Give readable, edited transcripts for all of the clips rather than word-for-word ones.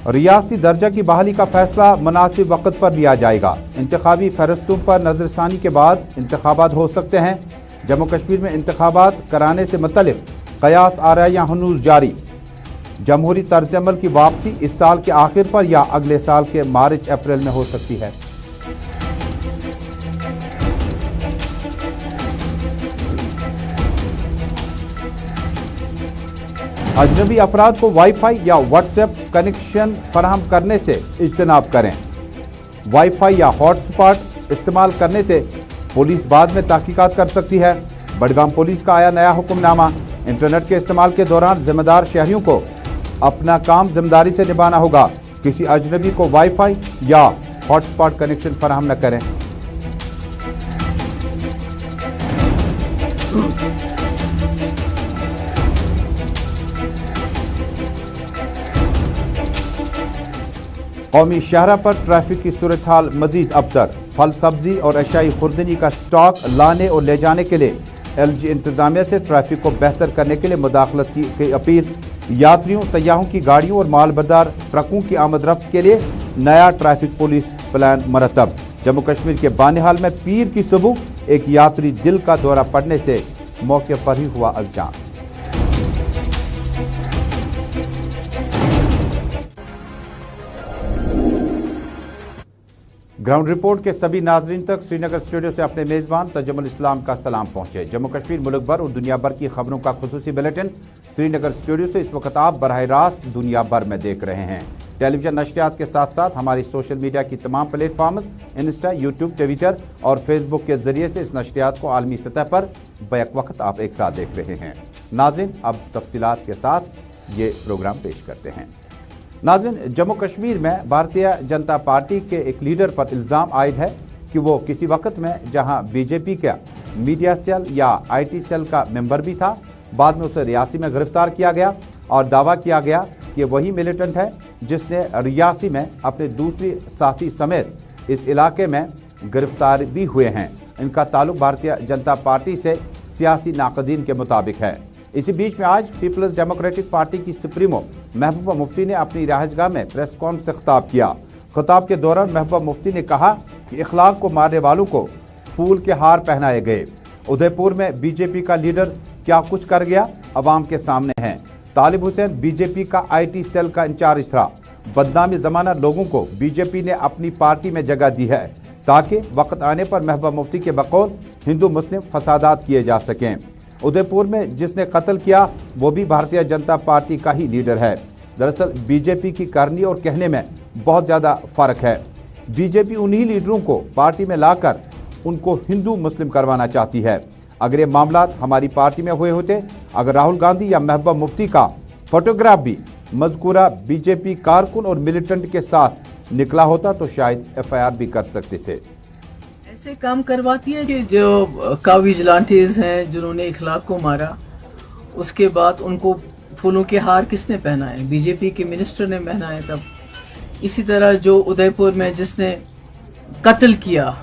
रियासती दर्जा की बहाली का फैसला मुनासिब वक्त पर लिया जाएगा। इंतखाबी फहरिस्तों पर नजरसानी के बाद इंतखाबात हो सकते हैं। जम्मू कश्मीर में इंतखाबात कराने से मुतल्लिक कयास आराइयां हनूज जारी। जमहूरी तर्ज अमल की वापसी इस साल के आखिर पर या अगले साल के मार्च अप्रैल में हो सकती है। अजनबी अफराद को वाईफाई या व्हाट्सएप कनेक्शन फराहम करने से इज्तनाब करें। वाईफाई या हॉटस्पॉट इस्तेमाल करने से पुलिस बाद में तहकीकात कर सकती है। बडगाम पुलिस का आया नया हुक्मनामा। इंटरनेट के इस्तेमाल के दौरान जिम्मेदार शहरियों को अपना काम जिम्मेदारी से निभाना होगा। किसी अजनबी को वाईफाई या हॉटस्पॉट कनेक्शन फराहम न करें। कौमी शाहरा पर ट्रैफिक की सूरत हाल मजीद अबतर। फल सब्जी और अशाई खुर्दनी का स्टॉक लाने और ले जाने के लिए LG इंतजामिया से ट्रैफिक को बेहतर करने के लिए मुदाखलत की अपील। यात्रियों, सयाहों की गाड़ियों और मालबरदार ट्रकों की आमद रफ्त के लिए नया ट्रैफिक पुलिस प्लान मरतब। जम्मू कश्मीर के बानिहाल में पीर की सुबह एक यात्री दिल का दौरा पड़ने से मौके पर ही हुआ अज़जान। ग्राउंड रिपोर्ट के सभी नाजरीन तक श्रीनगर स्टूडियो से अपने मेज़बान तजमुल इस्लाम का सलाम पहुंचे। जम्मू कश्मीर, मुल्क भर और दुनिया भर की खबरों का खुसूसी बुलेटिन श्रीनगर स्टूडियो से इस वक्त आप बराह रास्त दुनिया भर में देख रहे हैं। टेलीविजन नशरियात के साथ साथ हमारी सोशल मीडिया की तमाम प्लेटफॉर्म्स इंस्टा, यूट्यूब, ट्विटर और फेसबुक के जरिए से इस नशरियात को आलमी सतह पर बैक वक्त आप एक साथ देख रहे हैं। नाज़रीन, अब तफसीलात के साथ ये प्रोग्राम पेश करते हैं। नाज़रीन, जम्मू कश्मीर में भारतीय जनता पार्टी के एक लीडर पर इल्ज़ाम आयद है कि वो किसी वक्त में जहां बीजेपी का मीडिया सेल या IT सेल का मेंबर भी था, बाद में उसे रियासी में गिरफ्तार किया गया और दावा किया गया कि वही मिलिटेंट है जिसने रियासी में अपने दूसरी साथी समेत इस इलाके में गिरफ्तार भी हुए हैं। इनका ताल्लुक भारतीय जनता पार्टी से सियासी नाक़दीन के मुताबिक है। इसी बीच में आज पीपल्स डेमोक्रेटिक पार्टी की सुप्रीमो महबूबा मुफ्ती ने अपनी रिहाइशगाह में प्रेस कॉन्फ्रेंस से खिताब किया। खिताब के दौरान महबूबा मुफ्ती ने कहा कि इखलाक को मारने वालों को फूल के हार पहनाए गए। उदयपुर में बीजेपी का लीडर क्या कुछ कर गया अवाम के सामने है। तालिब हुसैन बीजेपी का IT सेल का इंचार्ज था। बदनामी ज़माना लोगों को बीजेपी ने अपनी पार्टी में जगह दी है ताकि वक्त आने पर महबूबा मुफ्ती के बकौल हिंदू मुस्लिम फसादात किए जा सकें। उदयपुर में जिसने कत्ल किया वो भी भारतीय जनता पार्टी का ही लीडर है। दरअसल बीजेपी की करनी और कहने में बहुत ज़्यादा फ़र्क है। बीजेपी उन्हीं लीडरों को पार्टी में लाकर उनको हिंदू मुस्लिम करवाना चाहती है। अगर ये मामला हमारी पार्टी में हुए होते, अगर राहुल गांधी या महबूबा मुफ्ती का फोटोग्राफ भी मज़कूरा बीजेपी कारकुन और मिलिटेंट के साथ निकला होता तो शायद FIR भी कर सकते थे। ऐसे काम करवाती है कि जो काविजिलांटीज हैं जिन्होंने इखलाक को मारा, उसके बाद उनको फूलों के हार किसने पहनाए? बीजेपी के मिनिस्टर ने पहनाए तब। इसी तरह जो उदयपुर में जिसने कत्ल किया,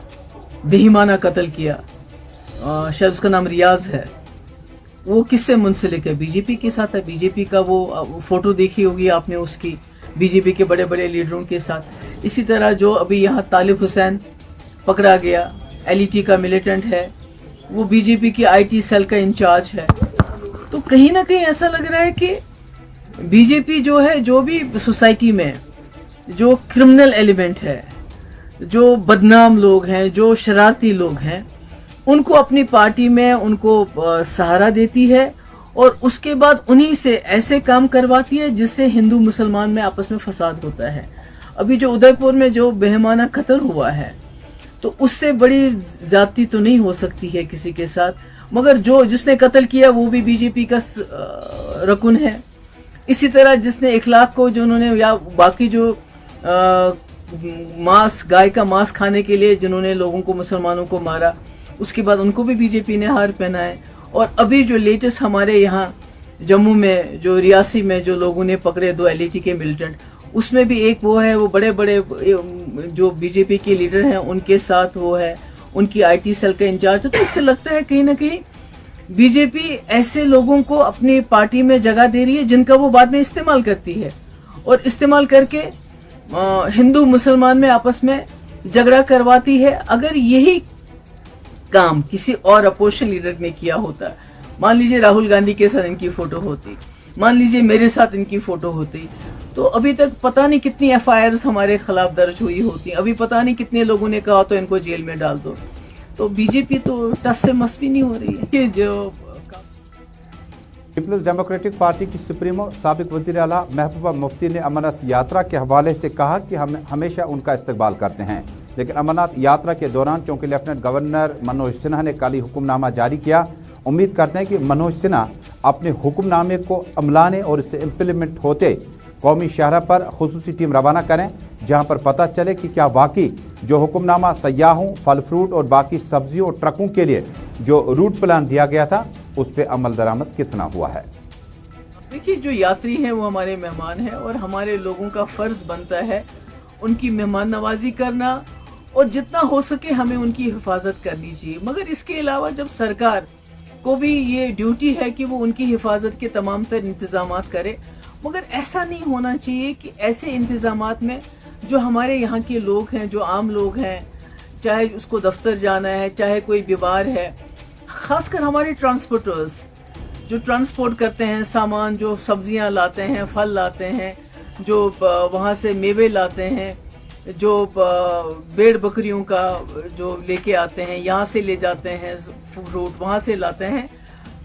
बेईमाना कत्ल किया, शायद उसका नाम रियाज है, वो किससे मुंसलिक है? बीजेपी के साथ है। बीजेपी का वो फोटो देखी होगी आपने उसकी, बीजेपी के बड़े बड़े लीडरों के साथ। इसी तरह जो अभी यहाँ तालिब हुसैन पकड़ा गया, LET का मिलिटेंट है, वो बीजेपी की IT सेल का इंचार्ज है। तो कहीं ना कहीं ऐसा लग रहा है कि बीजेपी जो है, जो भी सोसाइटी में जो क्रिमिनल एलिमेंट है, जो बदनाम लोग हैं, जो शरारती लोग हैं, उनको अपनी पार्टी में उनको सहारा देती है और उसके बाद उन्हीं से ऐसे काम करवाती है जिससे हिंदू मुसलमान में आपस में फसाद होता है। अभी जो उदयपुर में जो बेईमाना कत्ल हुआ है, तो उससे बड़ी ज्यादती तो नहीं हो सकती है किसी के साथ, मगर जो जिसने कत्ल किया वो भी बीजेपी का रकुन है। इसी तरह जिसने इखलाक को, जो उन्होंने या बाकी जो मांस, गाय का मांस खाने के लिए जिन्होंने लोगों को, मुसलमानों को मारा, उसके बाद उनको भी बीजेपी ने हार पहनाए। और अभी जो लेटेस्ट हमारे यहाँ जम्मू में जो रियासी में जो लोगों ने पकड़े 2 LET के मिलिटेंट, उसमें भी एक वो है, वो बड़े बड़े जो बीजेपी के लीडर हैं उनके साथ वो है, उनकी IT सेल का इंचार्ज। तो इससे लगता है कहीं ना कहीं बीजेपी ऐसे लोगों को अपनी पार्टी में जगह दे रही है जिनका वो बाद में इस्तेमाल करती है। और इस्तेमाल करके हिंदू मुसलमान में आपस में झगड़ा करवाती है। अगर यही काम किसी और अपोजिशन लीडर ने किया होता, मान लीजिए राहुल गांधी के साथ इनकी फोटो होती, मान लीजिए मेरे साथ इनकी फोटो होती, तो अभी तक पता नहीं कितनी एफआईआर्स हमारे खिलाफ दर्ज हुई होती, अभी पता नहीं कितने लोगों ने कहा तो इनको जेल में डाल दो। तो बीजेपी तो टस से मस भी नहीं हो रही है कि जो पीपल्स डेमोक्रेटिक पार्टी की सुप्रीमो साबिक वज़ीर आला महबूबा मुफ्ती ने अमरनाथ यात्रा के हवाले से कहा कि हम हमेशा उनका इस्तकबाल करते हैं, लेकिन अमरनाथ यात्रा के दौरान चूंकि लेफ्टिनेंट गवर्नर मनोज सिन्हा ने कल ही हुक्मनामा जारी किया, उम्मीद करते हैं कि मनोज सिन्हा अपने हुक्मनामे को अमलाने और इससे इम्प्लीमेंट होते कौमी शहरा पर खुसूसी टीम रवाना करें, जहां पर पता चले कि क्या वाकई जो हुक्मनामा सयाहों, फल फ्रूट और बाकी सब्जियों और ट्रकों के लिए जो रूट प्लान दिया गया था उस पर अमल दरामद कितना हुआ है। देखिए, जो यात्री हैं वो हमारे मेहमान हैं और हमारे लोगों का फर्ज बनता है उनकी मेहमान नवाजी करना और जितना हो सके हमें उनकी हिफाजत करनी चाहिए। मगर इसके अलावा जब सरकार को भी ये ड्यूटी है कि वो उनकी हिफाजत के तमाम तर इंतजामात करे, मगर ऐसा नहीं होना चाहिए कि ऐसे इंतजामात में जो हमारे यहाँ के लोग हैं, जो आम लोग हैं, चाहे उसको दफ्तर जाना है, चाहे कोई बीमार है, खासकर हमारे ट्रांसपोर्टर्स जो ट्रांसपोर्ट करते हैं सामान, जो सब्जियां लाते हैं, फल लाते हैं, जो वहाँ से मेवे लाते हैं, जो भेड़ बकरियों का जो लेके आते हैं, यहाँ से ले जाते हैं फ्रूट, वहाँ से लाते हैं।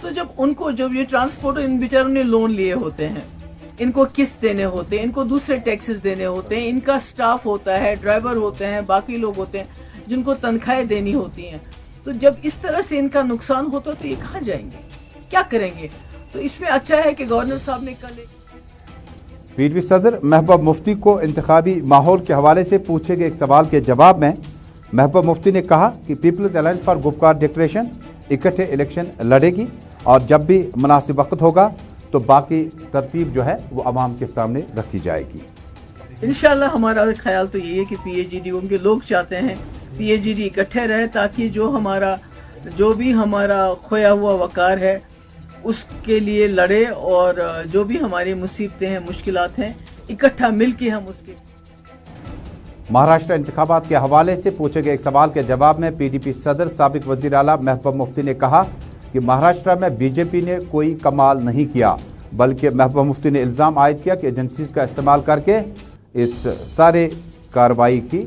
तो जब ये ट्रांसपोर्टर, इन बेचारों ने लोन लिए होते हैं, इनको किस्त देने होते हैं, इनको दूसरे टैक्सेस देने होते हैं, इनका स्टाफ होता है, ड्राइवर होते हैं, बाकी लोग होते हैं जिनको तनख्वाहें देनी होती हैं। तो जब इस तरह से इनका नुकसान होता तो ये कहाँ जाएंगे, क्या करेंगे? तो इसमें अच्छा है कि गवर्नर साहब ने कल पीडीपी सदर महबूबा मुफ्ती को इंतखाबी माहौल के हवाले से पूछे गए एक सवाल के जवाब में महबूबा मुफ्ती ने कहा कि People's Alliance for Gupkar Declaration इकट्ठे इलेक्शन लड़ेगी और जब भी मुनासिब वक्त होगा तो बाकी तरतीब जो है वो अवाम के सामने रखी जाएगी। इंशाल्लाह हमारा ख्याल तो यही है कि पीएचडी, उनके लोग चाहते हैं पीएचडी इकट्ठे रहे ताकि जो भी हमारा खोया हुआ वकार है उसके लिए लड़े और जो भी हमारी मुसीबतें हैं, मुश्किलात हैं, इकट्ठा मिलके हम उसके। महाराष्ट्र इंतखाबात के हवाले से पूछे गए एक सवाल के जवाब में पीडीपी सदर साबिक वज़ीर आला महबूबा मुफ्ती ने कहा कि महाराष्ट्र में बीजेपी ने कोई कमाल नहीं किया, बल्कि महबूबा मुफ्ती ने इल्ज़ाम आयद किया कि एजेंसीज का इस्तेमाल करके इस सारे कार्रवाई की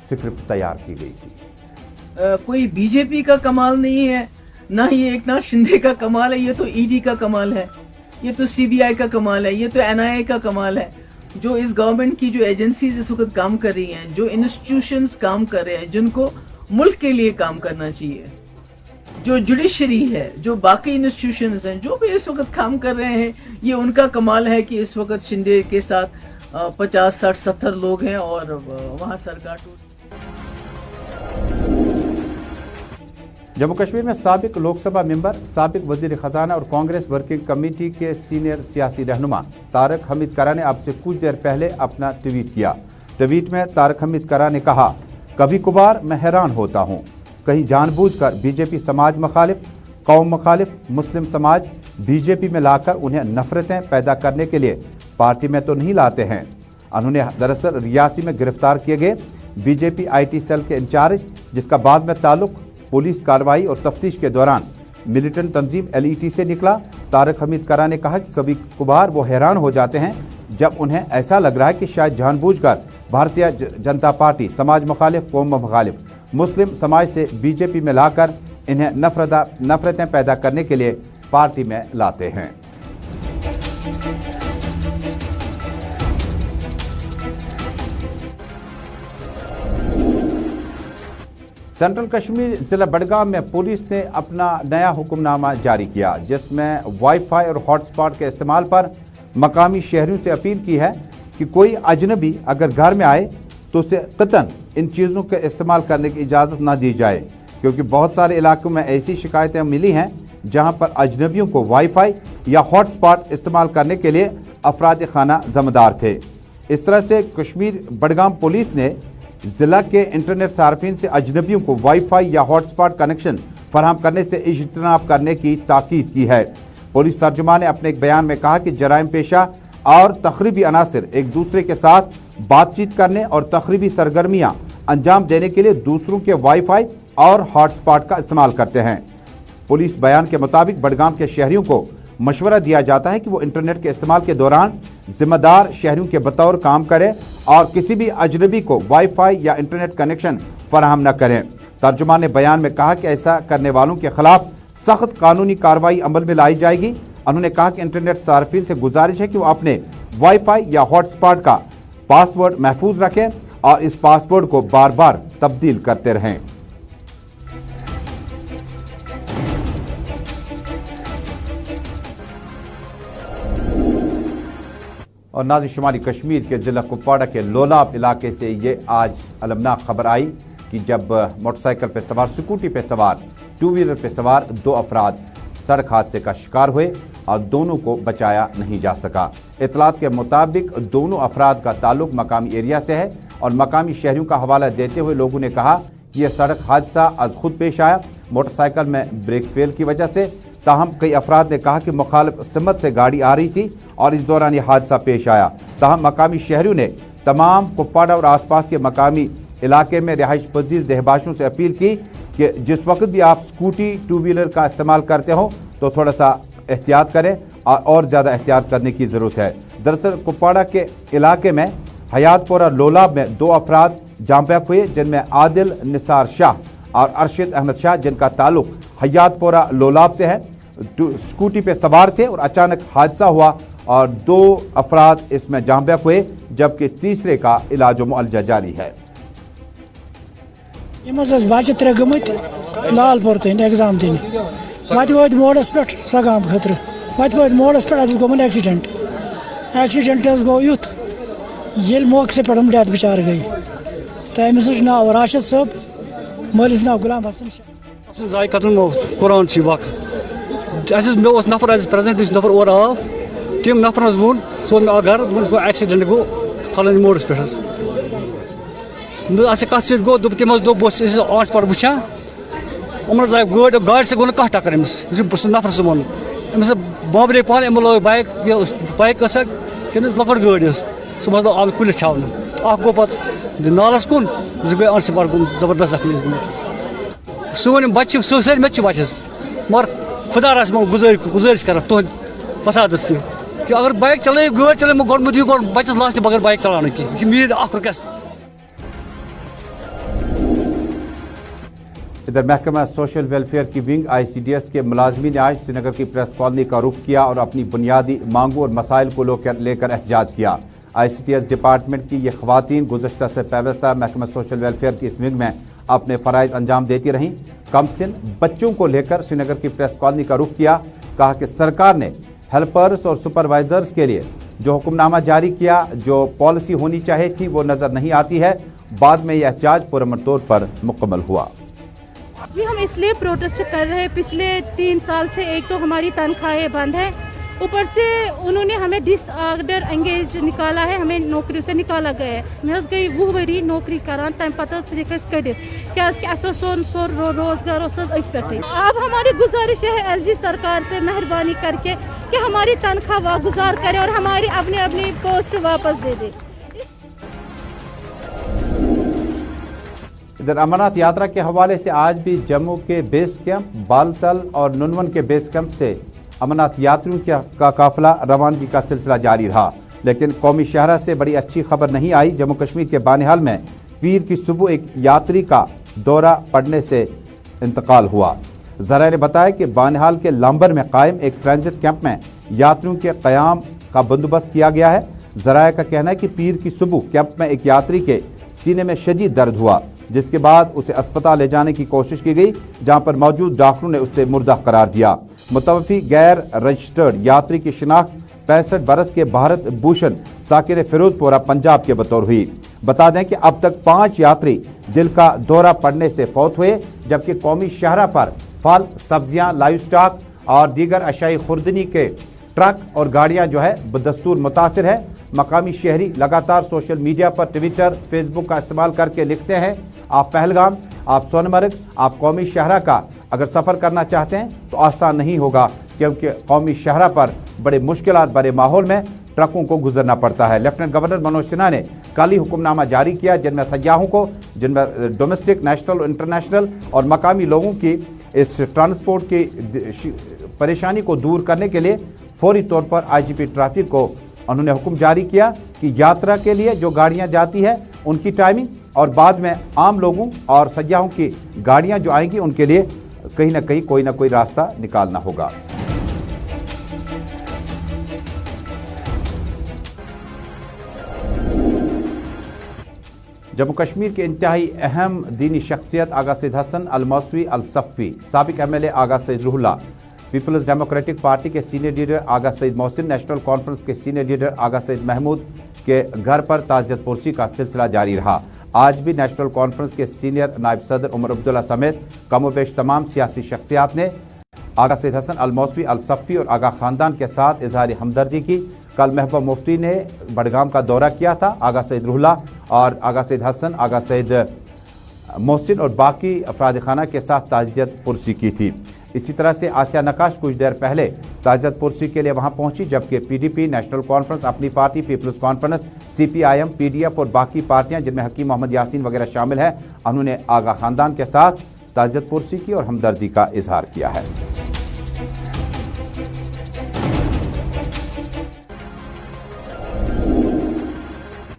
स्क्रिप्ट तैयार की गई थी। कोई बीजेपी का कमाल नहीं है, ना ही एकनाथ शिंदे का कमाल है, ये तो ईडी का कमाल है, ये तो सीबीआई का कमाल है, ये तो एनआईए का कमाल है। जो इस गवर्नमेंट की जो एजेंसीज इस वक्त काम कर रही हैं, जो इंस्टीट्यूशंस काम कर रहे हैं, जिनको मुल्क के लिए काम करना चाहिए, जो जुडिशरी है, जो बाकी इंस्टीट्यूशंस हैं, जो भी इस वक्त काम कर रहे हैं, ये उनका कमाल है कि इस वक्त शिंदे के साथ 50, 60, 70 लोग हैं और वहाँ सरकार जम्मू कश्मीर में साबिक लोकसभा मेंबर, साबिक वजीर खजाना और कांग्रेस वर्किंग कमेटी के सीनियर सियासी रहनुमा तारक हमीद करा ने अब से कुछ देर पहले अपना ट्वीट किया। ट्वीट में तारक हमीद करा ने कहा, कभी कभार मैं हैरान होता हूँ, कहीं जानबूझकर बीजेपी समाज मुखालिफ, कौम मुखालिफ, मुस्लिम समाज बीजेपी में लाकर उन्हें नफरतें पैदा करने के लिए पार्टी में तो नहीं लाते हैं। उन्होंने दरअसल रियासी में गिरफ्तार किए गए बीजेपी आईटी सेल के इंचार्ज, जिसका बाद में ताल्लुक पुलिस कार्रवाई और तफ्तीश के दौरान मिलिटेंट तंजीम एलईटी से निकला। तारक हमीद करा ने कहा कि कभी कभार वो हैरान हो जाते हैं जब उन्हें ऐसा लग रहा है कि शायद जानबूझकर भारतीय जनता पार्टी समाज मुखालिफ, कौम मुखालिफ, मुस्लिम समाज से बीजेपी में लाकर इन्हें नफरतें पैदा करने के लिए पार्टी में लाते हैं। सेंट्रल कश्मीर जिला बडगाम में पुलिस ने अपना नया हुक्मनामा जारी किया, जिसमें वाईफाई और हॉटस्पॉट के इस्तेमाल पर मकामी शहरियों से अपील की है कि कोई अजनबी अगर घर में आए तो उसे कतन इन चीज़ों के इस्तेमाल करने की इजाज़त ना दी जाए, क्योंकि बहुत सारे इलाकों में ऐसी शिकायतें मिली हैं जहां पर अजनबियों को वाईफाई या हॉटस्पॉट इस्तेमाल करने के लिए अफराद खाना ज़िम्मेदार थे। इस तरह से कश्मीर बडगाम पुलिस ने ज़िला के इंटरनेट सार्फिन से अजनबियों को वाईफाई या हॉटस्पॉट कनेक्शन फराहम करने से इज्तनाब करने की ताकीद की है। पुलिस तर्जुमान ने अपने एक बयान में कहा कि जराइम पेशा और तखरीबी अनासर एक दूसरे के साथ बातचीत करने और तखरीबी सरगर्मियां अंजाम देने के लिए दूसरों के वाईफाई और हॉटस्पॉट का इस्तेमाल करते हैं। पुलिस बयान के मुताबिक बडगाम के शहरियों को मशवरा दिया जाता है कि वो इंटरनेट के इस्तेमाल के दौरान जिम्मेदार शहरियों के बतौर काम करें और किसी भी अजनबी को वाईफाई या इंटरनेट कनेक्शन फराहम न करें। तर्जुमान ने बयान में कहा कि ऐसा करने वालों के खिलाफ सख्त कानूनी कार्रवाई अमल में लाई जाएगी। उन्होंने कहा कि इंटरनेट सार्फिन से गुजारिश है कि वो अपने वाईफाई या हॉटस्पॉट का पासवर्ड महफूज रखें और इस पासवर्ड को बार बार तब्दील करते रहें। और नाज़रीन, शुमाली कश्मीर के ज़िला कुपवाड़ा के लोलाब इलाके से ये आज अलमनाक खबर आई कि जब मोटरसाइकिल पे सवार, स्कूटी पे सवार, टू व्हीलर पे सवार दो अफराद सड़क हादसे का शिकार हुए और दोनों को बचाया नहीं जा सका। इतलात के मुताबिक दोनों अफराद का ताल्लुक मकामी एरिया से है और मकामी शहरियों का हवाला देते हुए लोगों ने कहा कि यह सड़क हादसा आज खुद पेश आया, मोटरसाइकिल में ब्रेक फेल की वजह से। ताहम कई अफराद ने कहा कि मुखालिफ सिमत से गाड़ी आ रही थी और इस दौरान यह हादसा पेश आया। ताहम मकामी शहरियों ने तमाम कुपवाड़ा और आसपास के मकामी इलाके में रिहाइश पजीर दहबाशों से अपील की कि जिस वक्त भी आप स्कूटी, टू व्हीलर का इस्तेमाल करते हो तो थोड़ा सा एहतियात करें और ज़्यादा एहतियात करने की ज़रूरत है। दरअसल कुपवाड़ा के इलाके में हयातपुरा लोलाब में दो अफराद जाम हुए, जिनमें आदिल निसार शाह और अरशद अहमद शाह, जिनका ताल्लुक हयातपुरा लोलाब से है, स्कूटी पे सवार थे और अचानक हादसा हुआ और दो अफराद इसमें जाम हुए, जबकि तीसरे का इलाज मुअल्जा जारी है। बच्चे त्रे गमत लालपुर तन एग्जाम दिन वत वो मोड़स पे सगाम खतर वत वो मोड़स पे गोमन एक्सीडेंट गो युथ ये मौके से पे डेथ बिचार गई तो अमिस नाव राशिद साहब, मलिस नाव गुलाम हसन जाय कतन कुरान वक मे नफर प्रेजेंट नफर और आव तम नफर वोन सो मे घर गो एक्सीडेंट गो फलान मोड़स पे कत सी गो तम दोप बस आंच पड़ वुचान उमन जाय गाड़ से गो कह टक्कर अमिस नफर सह वोन अमिस बाबरे पान अमो लोग बाइक कि लकड़ गाड़ सह मतलब आव कुलिस छावन गो पे नालस कुन गई आंच पड़ जबरदस्त जख्मी गमत सोन बच्चे सर मे बचस मगर खुदा गुजारिश कर तुद फसादत से कि अगर बाइक चल गाड़ चल गोमुत यह गो बचस लास्ट बगैर बाइक चलान की मीर रिक्वेस्ट। इधर महकमा सोशल वेलफेयर की विंग ICDS के मुलाजमी ने आज श्रीनगर की प्रेस कॉलोनी का रुख किया और अपनी बुनियादी मांगों और मसाइल को लेकर एहतजाज किया। ICDS डिपार्टमेंट की ये खवातीन गुज़श्ता से पैवस्ता महकमा सोशल वेलफेयर की इस विंग में अपने फ़राइज़ अंजाम देती रहीं। कमसिन बच्चों को लेकर श्रीनगर की प्रेस कॉलोनी का रुख किया। कहा कि सरकार ने हेल्पर्स और सुपरवाइजर्स के लिए जो हुक्मनामा जारी किया, जो पॉलिसी होनी चाहिए थी, वो नज़र नहीं आती है। बाद में यह एहतजाज पुरअमन तौर पर मुकम्मल हुआ। जी हम इसलिए प्रोटेस्ट कर रहे हैं, पिछले 3 साल से एक तो हमारी तनख्वाहें बंद है, ऊपर से उन्होंने हमें डिसऑर्डर एंगेज निकाला है, हमें नौकरी से निकाला गया है। मैं गई 20 वरी नौकरी करान तम पता कड़ित क्या सोन रोजगार अब हमारी गुजारिश है LG सरकार से मेहरबानी करके कि हमारी तनख्वाह वागुजार करे और हमारी अपनी अपनी पोस्ट वापस दे दे। इधर अमरनाथ यात्रा के हवाले से आज भी जम्मू के बेस कैंप, बालतल और नुनवन के बेस कैंप से अमरनाथ यात्रियों का काफिला रवानगी का सिलसिला जारी रहा, लेकिन कौमी शहरा से बड़ी अच्छी खबर नहीं आई। जम्मू कश्मीर के बानिहाल में पीर की सुबह एक यात्री का दौरा पड़ने से इंतकाल हुआ। ज़राए ने बताया कि बानिहाल के लांबर में कायम एक ट्रांजिट कैंप में यात्रियों के क़याम का बंदोबस्त किया गया है। ज़राए का कहना है कि पीर की सुबह कैंप में एक यात्री के सीने में शदीद दर्द हुआ, जिसके बाद उसे अस्पताल ले जाने की कोशिश की गई, जहां पर मौजूद डॉक्टरों ने उसे मुर्दा करार दिया। मुतवफ़ी गैर रजिस्टर्ड यात्री की शिनाख्त 65 बरस के भारत भूषण साकिर फिरोजपुरा पंजाब के बतौर हुई। बता दें कि अब तक 5 यात्री दिल का दौरा पड़ने से फौत हुए, जबकि कौमी शहरा पर फल, सब्जियां, लाइव स्टॉक और दीगर अशाई खुर्दनी के ट्रक और गाड़ियां जो है बदस्तूर मुतासिर है। मकामी शहरी लगातार सोशल मीडिया पर ट्विटर, फेसबुक का इस्तेमाल करके लिखते हैं आप पहलगाम, आप सोनमर्ग, आप कौमी शहरा का अगर सफ़र करना चाहते हैं तो आसान नहीं होगा, क्योंकि कौमी शहरा पर बड़े मुश्किलात भरे माहौल में ट्रकों को गुजरना पड़ता है। लेफ्टिनेंट गवर्नर मनोज सिन्हा ने कल ही हुक्मनामा जारी किया जिनमें सयाहों को, जिनमें डोमेस्टिक, नेशनल, इंटरनेशनल और मकामी लोगों की इस ट्रांसपोर्ट की परेशानी को दूर करने के लिए फौरी तौर पर आईजीपी ट्रैफिक को उन्होंने हुक्म जारी किया कि यात्रा के लिए जो गाड़ियां जाती है उनकी टाइमिंग और बाद में आम लोगों और सयाहों की गाड़ियां जो आएंगी उनके लिए कहीं ना कहीं कोई ना कोई रास्ता निकालना होगा। जम्मू कश्मीर के इंतहाई अहम दीनी शख्सियत आगा सैयद हसन अल मौसवी अल सफ़ी, साबिक MLA Aga Syed Ruhullah, Peoples Democratic Party के senior leader Aga Syed Mohsin, National Conference के सीनियर लीडर आगा सैयद महमूद के घर पर ताज़ियत पुरसी का सिलसिला जारी रहा। आज भी नेशनल कॉन्फ्रेंस के सीनियर नायब सदर उमर अब्दुल्ला समेत कमोबेश तमाम सियासी शख्सियात ने आगा सैयद हसन अल मौसवी अल सफ़ी और आगा ख़ानदान के साथ इजहार हमदर्दी की। कल महबूबा मुफ्ती ने बडगाम का दौरा किया था। आगा सैयद रूहुल्लाह और आगा सैयद हसन, आगा सैयद मोहसिन और बाकी अफराद खाना के साथ ताज़ियत पुरसी की थी। इसी तरह से आसिया नकाश कुछ देर पहले ताज़ियत पुरसी के लिए वहां पहुंची, जबकि PDP, National Conference, Apni Party People's Conference, CPIM, PDF और बाकी पार्टियां जिनमें हकीम मोहम्मद यासीन वगैरह शामिल हैं, उन्होंने आगा खानदान के साथ ताज़ियत पुरसी की और हमदर्दी का इजहार किया है।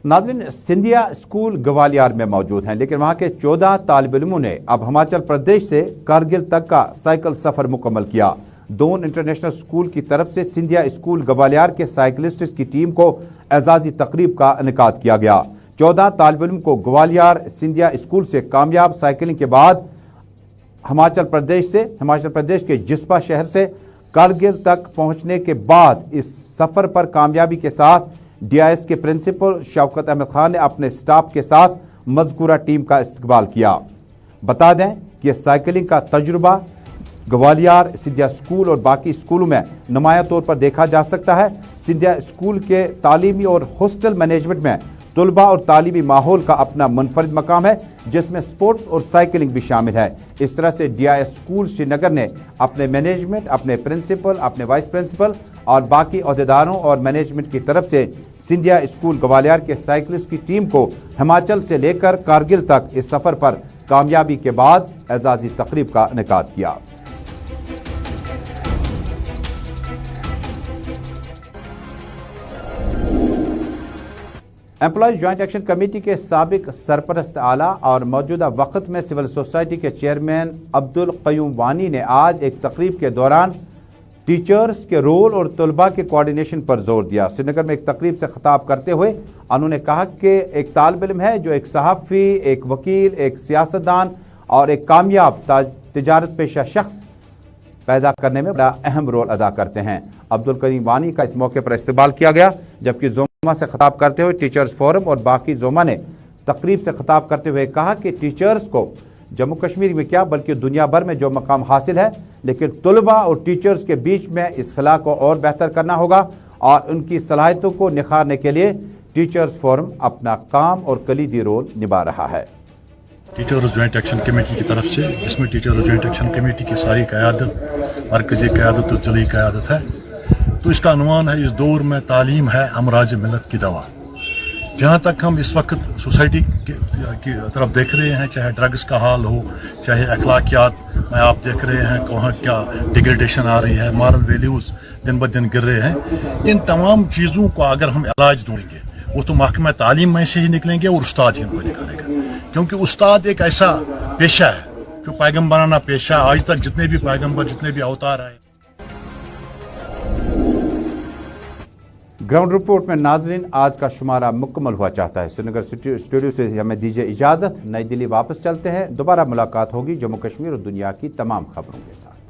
नाज़रीन, सिंधिया स्कूल ग्वालियर में मौजूद हैं, लेकिन वहां के 14 तालिब इल्मों ने अब हिमाचल प्रदेश से कारगिल तक का साइकिल सफ़र मुकम्मल किया। दोन इंटरनेशनल स्कूल की तरफ से सिंधिया स्कूल ग्वालियर के साइकिलिस्ट की टीम को एजाज़ी तकरीब का इनेकाद किया गया। 14 तालिब इल्म को ग्वालियर सिंधिया स्कूल से कामयाब साइकिलिंग के बाद हिमाचल प्रदेश के जिस्पा शहर से कारगिल तक पहुंचने के बाद इस सफ़र पर कामयाबी के साथ डीआईएस के प्रिंसिपल शौकत अहमद खान ने अपने स्टाफ के साथ मज़कूरा टीम का इस्तकबाल किया। बता दें कि साइकिलिंग का तजुर्बा ग्वालियर, सिंधिया स्कूल और बाकी स्कूलों में नुमाया तौर पर देखा जा सकता है। सिंधिया स्कूल के तालीमी और हॉस्टल मैनेजमेंट में तुलबा और तालीमी माहौल का अपना मुनफरिद मकाम है, जिसमें स्पोर्ट्स और साइकिलिंग भी शामिल है। इस तरह से डीआईएस स्कूल श्रीनगर ने अपने मैनेजमेंट, अपने प्रिंसिपल, अपने वाइस प्रिंसिपल और बाकी अहदेदारों और मैनेजमेंट की तरफ से सिंधिया स्कूल ग्वालियर के साइकिलिस्ट की टीम को हिमाचल से लेकर कारगिल तक इस सफ़र पर कामयाबी के बाद एजाज़ी तकरीब का इनेकाद किया। एम्प्लॉयज जॉइंट एक्शन कमेटी के साबिक सरपरस्त आला और मौजूदा वक्त में सिविल सोसाइटी के चेयरमैन अब्दुल क़य्यूम वानी ने आज एक तकरीब के दौरान टीचर्स के रोल और तलबा के कोऑर्डिनेशन पर जोर दिया। श्रीनगर में एक तकरीब से खिताब करते हुए उन्होंने कहा कि एक तालिब इल्म है जो एक सहाफ़ी, एक वकील, एक सियासतदान और एक कामयाब तिजारत पेशा शख्स पैदा करने में बड़ा अहम रोल अदा करते हैं। अब्दुल करीम वानी का इस मौके पर इस्तेमाल किया गया, जबकि जोमा से खिताब करते हुए टीचर्स फोरम और बाकी जोमा ने तकरीब से खिताब करते हुए कहा कि टीचर्स को जम्मू कश्मीर में क्या बल्कि दुनिया भर में जो मकाम हासिल है, लेकिन तुलबा और टीचर्स के बीच में इस खला को और बेहतर करना होगा और उनकी सलाहियतों को निखारने के लिए टीचर्स फोरम अपना काम और कलीदी रोल निभा रहा है। टीचर्स जॉइंट एक्शन कमेटी की तरफ से, जिसमें टीचर्स जॉइंट एक्शन कमेटी की सारी क़यादत मरकज़ी क़यादत और ज़िली क़यादत है, तो इसका अनुमान है इस दौर में तालीम है अमराज मिलत की दवा। जहाँ तक हम इस वक्त सोसाइटी की तरफ देख रहे हैं, चाहे ड्रग्स का हाल हो, चाहे अखलाकियात में आप देख रहे हैं कहाँ क्या डिग्रेडेशन आ रही है, मॉरल वैल्यूज़ दिन ब दिन गिर रहे हैं, इन तमाम चीज़ों को अगर हम इलाज ढूंढेंगे वो तो महकमा तालीम में से ही निकलेंगे और उस्ताद ही उनको निकालेगा, क्योंकि उस्ताद एक ऐसा पेशा है जो पैगम्बराना पेशा, आज तक जितने भी पैगम्बर, जितने भी अवतार आए। ग्राउंड रिपोर्ट में नाजरीन आज का शुमारा मुकम्मल हुआ चाहता है। श्रीनगर स्टूडियो से हमें दीजिए इजाज़त। नई दिल्ली वापस चलते हैं, दोबारा मुलाकात होगी जम्मू कश्मीर और दुनिया की तमाम खबरों के साथ।